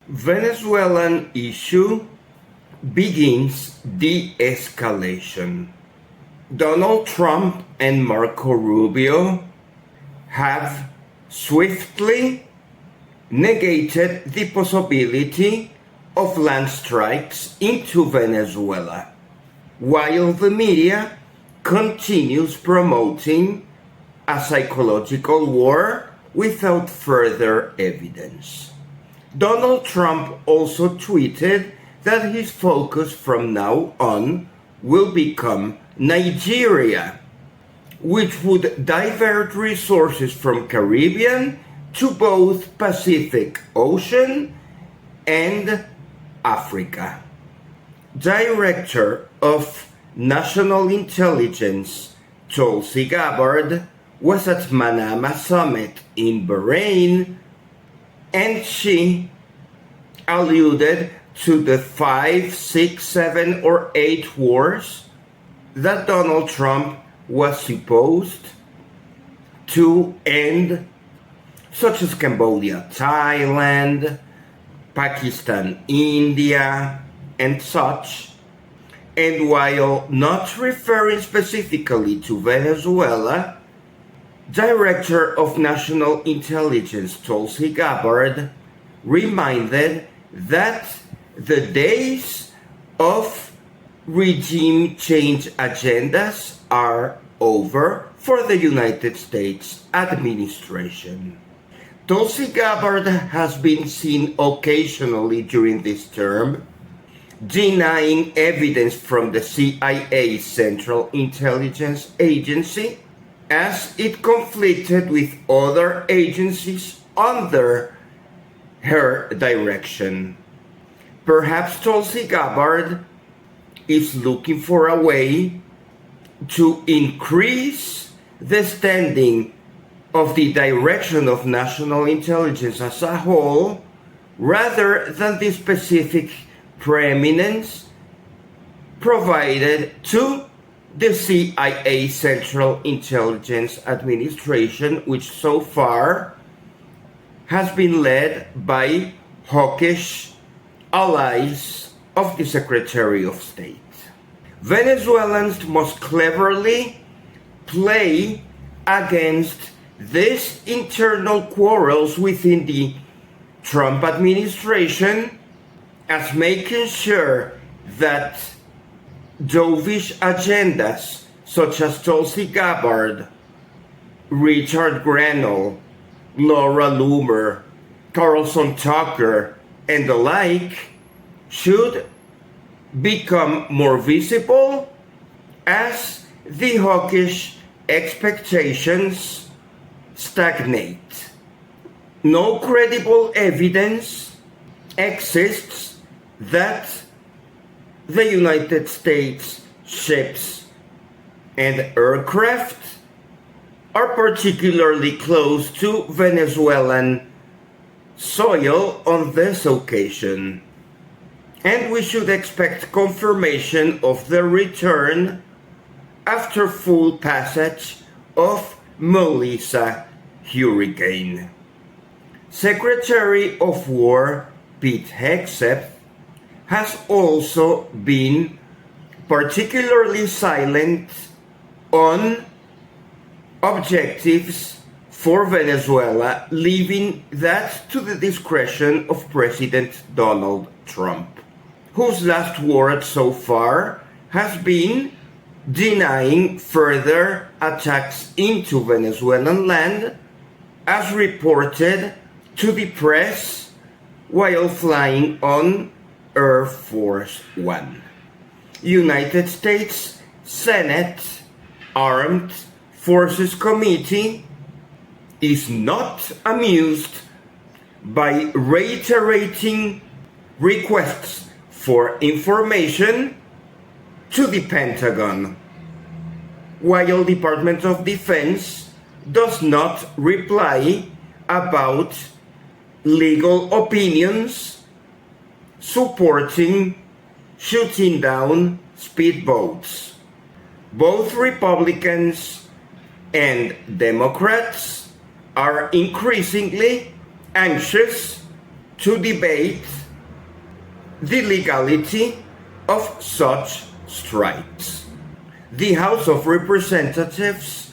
Venezuelan issue begins de-escalation. Donald Trump and Marco Rubio have swiftly negated the possibility of land strikes into Venezuela, while the media continues promoting a psychological war without further evidence. Donald Trump also tweeted that his focus from now on will become Nigeria, which would divert resources from Caribbean to both Pacific Ocean and Africa. Director of National Intelligence Tulsi Gabbard was at Manama Summit in Bahrain, and she alluded to the 5, 6, 7, or 8 wars that Donald Trump was supposed to end, such as Cambodia, Thailand, Pakistan, India, and such. And while not referring specifically to Venezuela, Director of National Intelligence Tulsi Gabbard reminded that the days of regime change agendas are over for the United States administration. Tulsi Gabbard has been seen occasionally during this term denying evidence from the CIA Central Intelligence Agency as it conflicted with other agencies under her direction. Perhaps Tulsi Gabbard is looking for a way to increase the standing of the direction of national intelligence as a whole, rather than the specific preeminence provided to the CIA Central Intelligence Administration, which so far has been led by hawkish allies of the Secretary of State. Venezuelans must cleverly play against these internal quarrels within the Trump administration, as making sure that dovish agendas such as Tulsi Gabbard, Richard Grenell, Laura Loomer, Carlson Tucker, and the like should become more visible as the hawkish expectations stagnate. No credible evidence exists that the United States ships and aircraft are particularly close to Venezuelan soil on this occasion, and we should expect confirmation of their return after full passage of Melissa hurricane. Secretary of War Pete Hegseth has also been particularly silent on objectives for Venezuela, leaving that to the discretion of President Donald Trump, whose last word so far has been denying further attacks into Venezuelan land, as reported to the press while flying on Air Force One. United States Senate Armed Forces Committee is not amused by reiterating requests for information to the Pentagon, while Department of Defense does not reply about legal opinions supporting shooting down speedboats. Both Republicans and Democrats are increasingly anxious to debate the legality of such strikes. The House of Representatives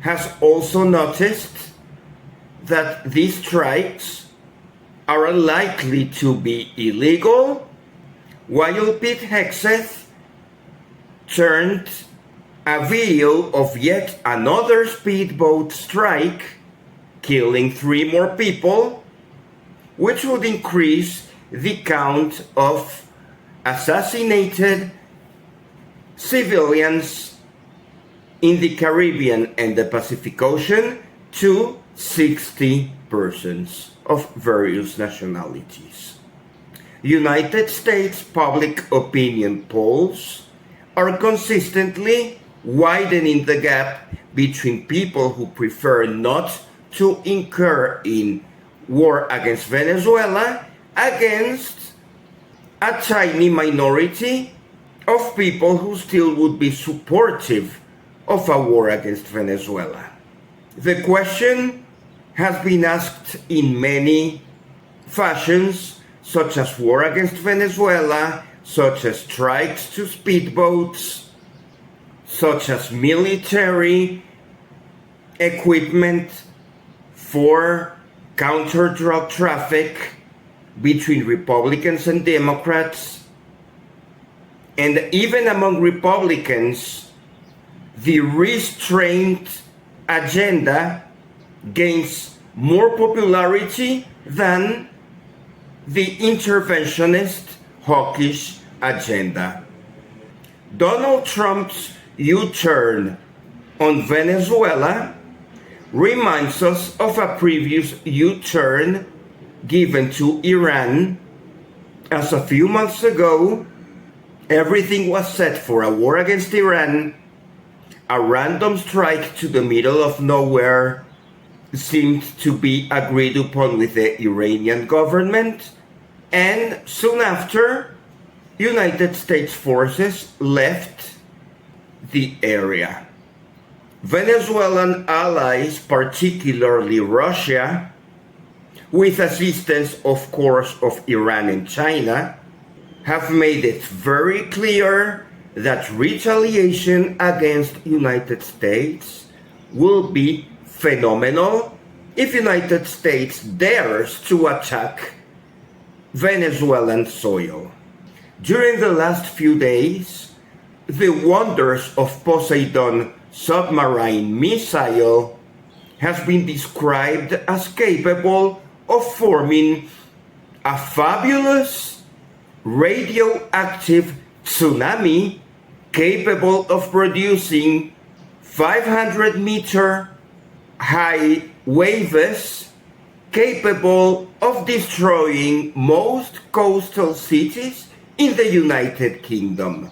has also noticed that these strikes are likely to be illegal, while Pete Hegseth turned a video of yet another speedboat strike, killing 3 more people, which would increase the count of assassinated civilians in the Caribbean and the Pacific Ocean to 60 persons of various nationalities. United States public opinion polls are consistently widening the gap between people who prefer not to incur in war against Venezuela against a tiny minority of people who still would be supportive of a war against Venezuela. The question has been asked in many fashions, such as war against Venezuela, such as strikes to speedboats, such as military equipment for counter-drug traffic between Republicans and Democrats. And even among Republicans, the restraint agenda gains more popularity than the interventionist, hawkish agenda. Donald Trump's U-turn on Venezuela reminds us of a previous U-turn given to Iran, as a few months ago, everything was set for a war against Iran. A random strike to the middle of nowhere seemed to be agreed upon with the Iranian government, and soon after, United States forces left the area. Venezuelan allies, particularly Russia, with assistance, of course, of Iran and China, have made it very clear that retaliation against United States will be phenomenal if United States dares to attack Venezuelan soil. During the last few days, the wonders of Poseidon submarine missile has been described as capable of forming a fabulous radioactive tsunami capable of producing 500-meter high waves, capable of destroying most coastal cities in the United Kingdom.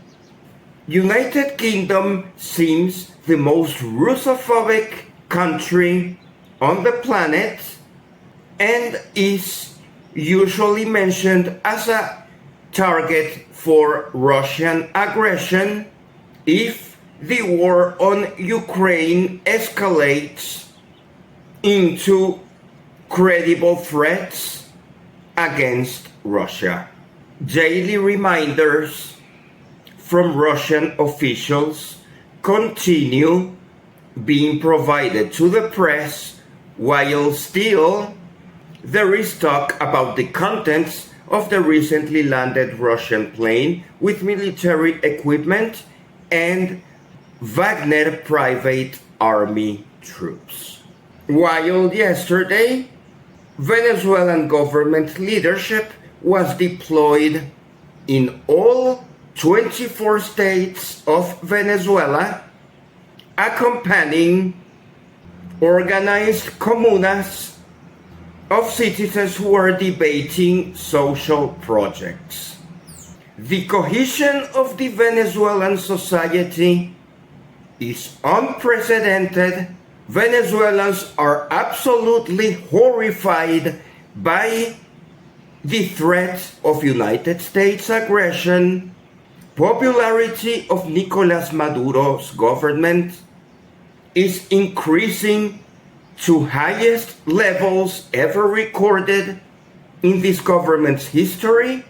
United Kingdom seems the most Russophobic country on the planet and is usually mentioned as a target for Russian aggression if the war on Ukraine escalates into credible threats against Russia. Daily reminders from Russian officials continue being provided to the press, while still there is talk about the contents of the recently landed Russian plane with military equipment and Wagner private army troops. While yesterday, Venezuelan government leadership was deployed in all 24 states of Venezuela, accompanying organized comunas of citizens who are debating social projects. The cohesion of the Venezuelan society is unprecedented. Venezuelans are absolutely horrified by the threat of United States aggression. Popularity of Nicolas Maduro's government is increasing to highest levels ever recorded in this government's history,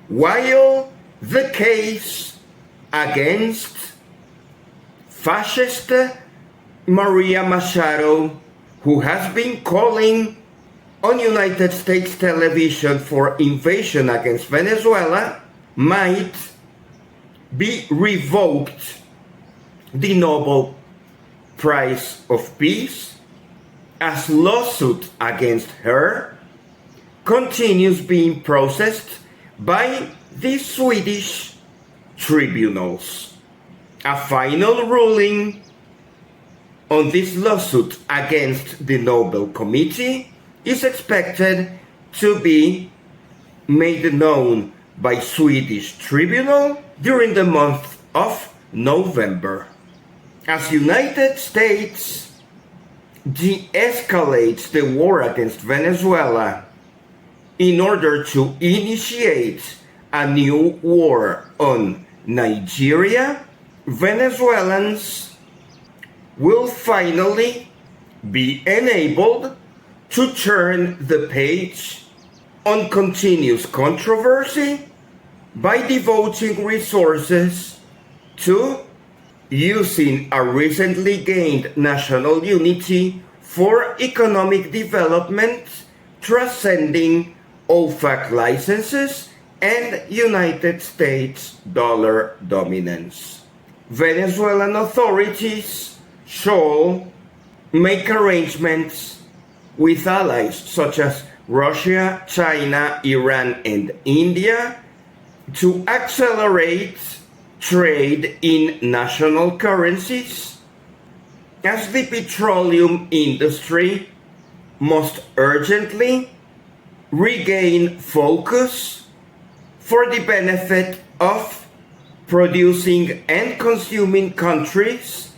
while the case against fascist Maria Machado, who has been calling on United States television for invasion against Venezuela, might be revoked the Nobel Prize of Peace, as lawsuit against her continues being processed by the Swedish tribunals. A final ruling on this lawsuit against the Nobel Committee is expected to be made known by Swedish tribunal during the month of November. As United States de-escalates the war against Venezuela in order to initiate a new war on Nigeria, Venezuelans will finally be enabled to turn the page on continuous controversy by devoting resources to using a recently gained national unity for economic development, transcending OFAC licenses and United States dollar dominance. Venezuelan authorities shall make arrangements with allies such as Russia, China, Iran, and India to accelerate trade in national currencies, as the petroleum industry must urgently regain focus for the benefit of producing and consuming countries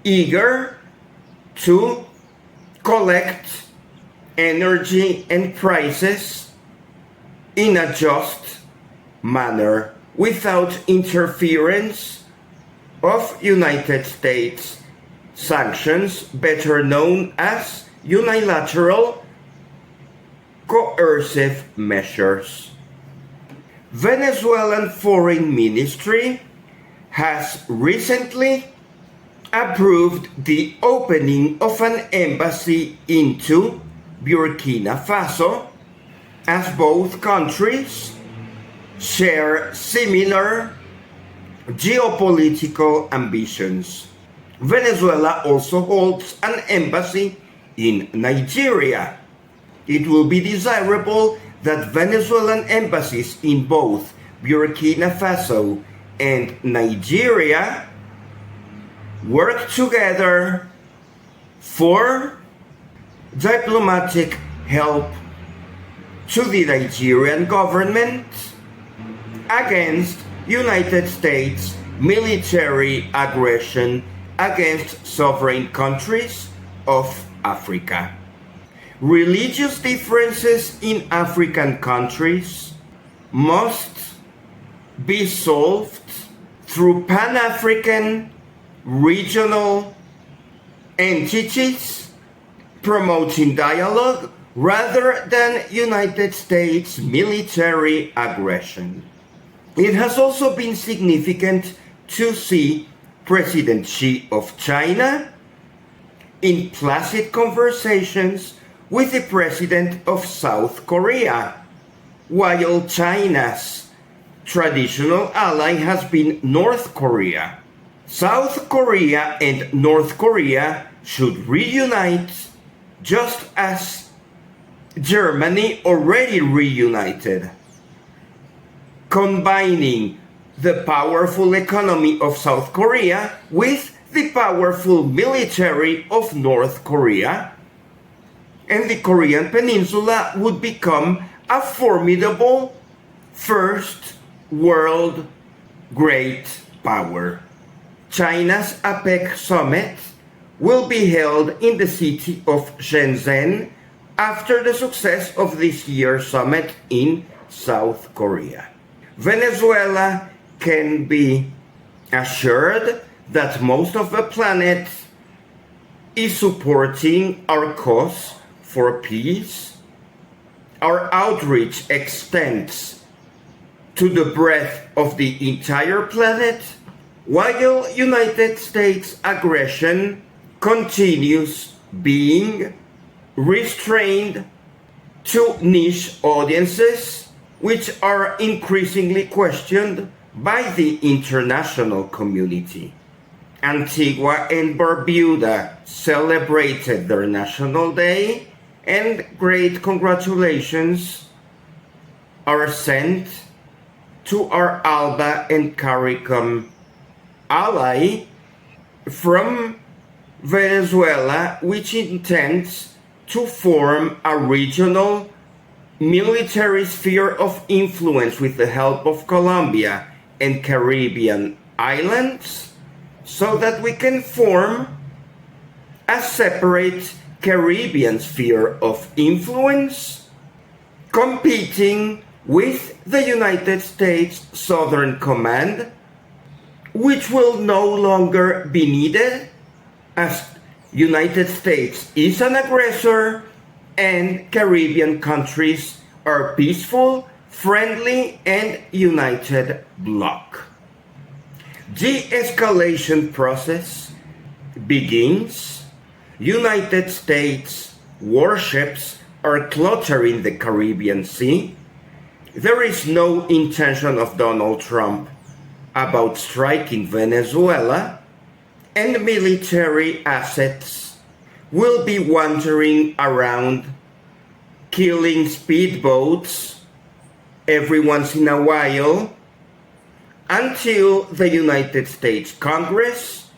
eager to collect energy and prices in a just manner without interference of United States sanctions, better known as unilateral coercive measures. Venezuelan Foreign Ministry has recently approved the opening of an embassy into Burkina Faso, as both countries share similar geopolitical ambitions. Venezuela also holds an embassy in Nigeria. It will be desirable that Venezuelan embassies in both Burkina Faso and Nigeria work together for diplomatic help to the Nigerian government against United States military aggression against sovereign countries of Africa. Religious differences in African countries must be solved through Pan-African regional entities promoting dialogue rather than United States military aggression. It has also been significant to see President Xi of China in placid conversations with the President of South Korea, while China's traditional ally has been North Korea. South Korea and North Korea should reunite just as Germany already reunited, combining the powerful economy of South Korea with the powerful military of North Korea, and the Korean Peninsula would become a formidable first world great power. China's APEC summit will be held in the city of Shenzhen after the success of this year's summit in South Korea. Venezuela can be assured that most of the planet is supporting our cause for peace. Our outreach extends to the breadth of the entire planet, while United States aggression continues being restrained to niche audiences, which are increasingly questioned by the international community. Antigua and Barbuda celebrated their National Day, and great congratulations are sent to our ALBA and CARICOM ally from Venezuela, which intends to form a regional military sphere of influence with the help of Colombia and Caribbean islands, so that we can form a separate Caribbean sphere of influence, competing with the United States Southern Command, which will no longer be needed, as United States is an aggressor and Caribbean countries are peaceful, friendly, and united bloc. De-escalation process begins. United States warships are cluttering the Caribbean Sea. There is no intention of Donald Trump about striking Venezuela, and military assets will be wandering around, killing speedboats every once in a while, until the United States Congress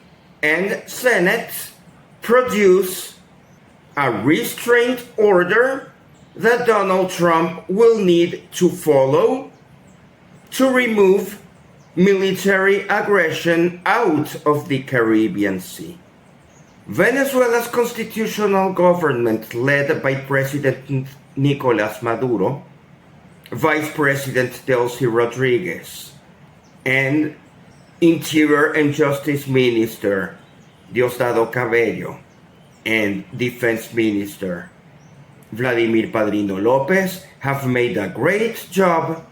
and Senate produce a restraint order that Donald Trump will need to follow to remove military aggression out of the Caribbean Sea. Venezuela's constitutional government, led by President Nicolas Maduro, Vice President Delcy Rodriguez, and Interior and Justice Minister Diosdado Cabello, and Defense Minister Vladimir Padrino Lopez have made a great job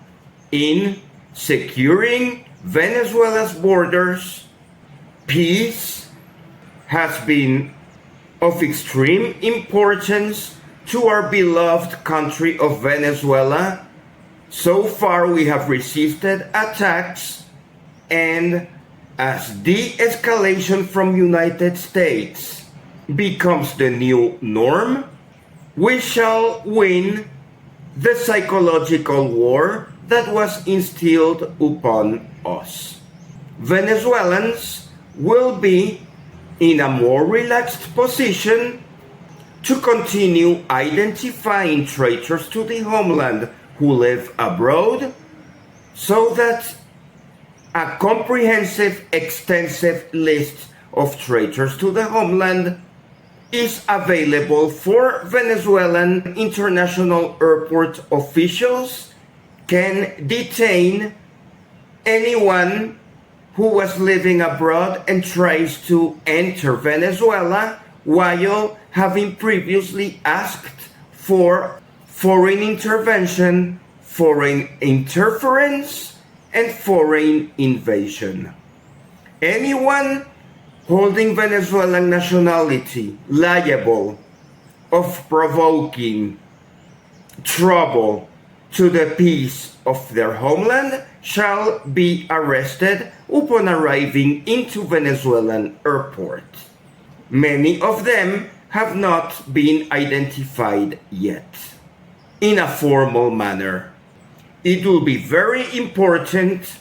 in securing Venezuela's borders. Peace has been of extreme importance to our beloved country of Venezuela. So far, we have resisted attacks, and as de-escalation from United States becomes the new norm, we shall win the psychological war that was instilled upon us. Venezuelans will be in a more relaxed position to continue identifying traitors to the homeland who live abroad, so that a comprehensive, extensive list of traitors to the homeland is available for Venezuelan international airport officials can detain anyone who was living abroad and tries to enter Venezuela while having previously asked for foreign intervention, foreign interference, and foreign invasion. Anyone holding Venezuelan nationality liable of provoking trouble to the peace of their homeland shall be arrested upon arriving into Venezuelan airport. Many of them have not been identified yet in a formal manner. It will be very important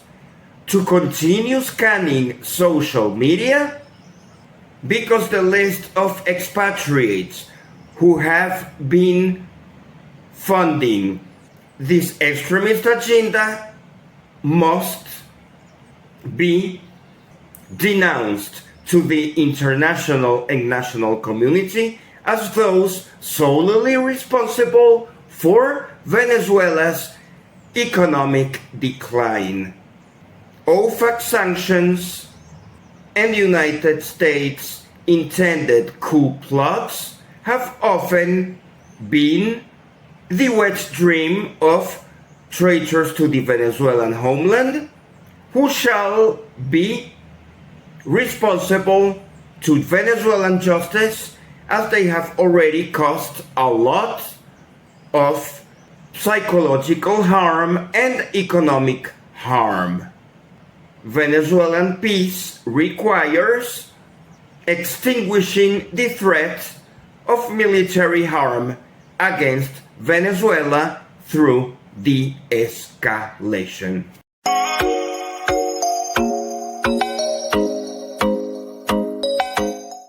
to continue scanning social media, because the list of expatriates who have been funding this extremist agenda must be denounced to the international and national community as those solely responsible for Venezuela's economic decline. OFAC sanctions and United States intended coup plots have often been the wet dream of traitors to the Venezuelan homeland, who shall be responsible to Venezuelan justice, as they have already caused a lot of psychological harm and economic harm. Venezuelan peace requires extinguishing the threat of military harm against Venezuela through de-escalation.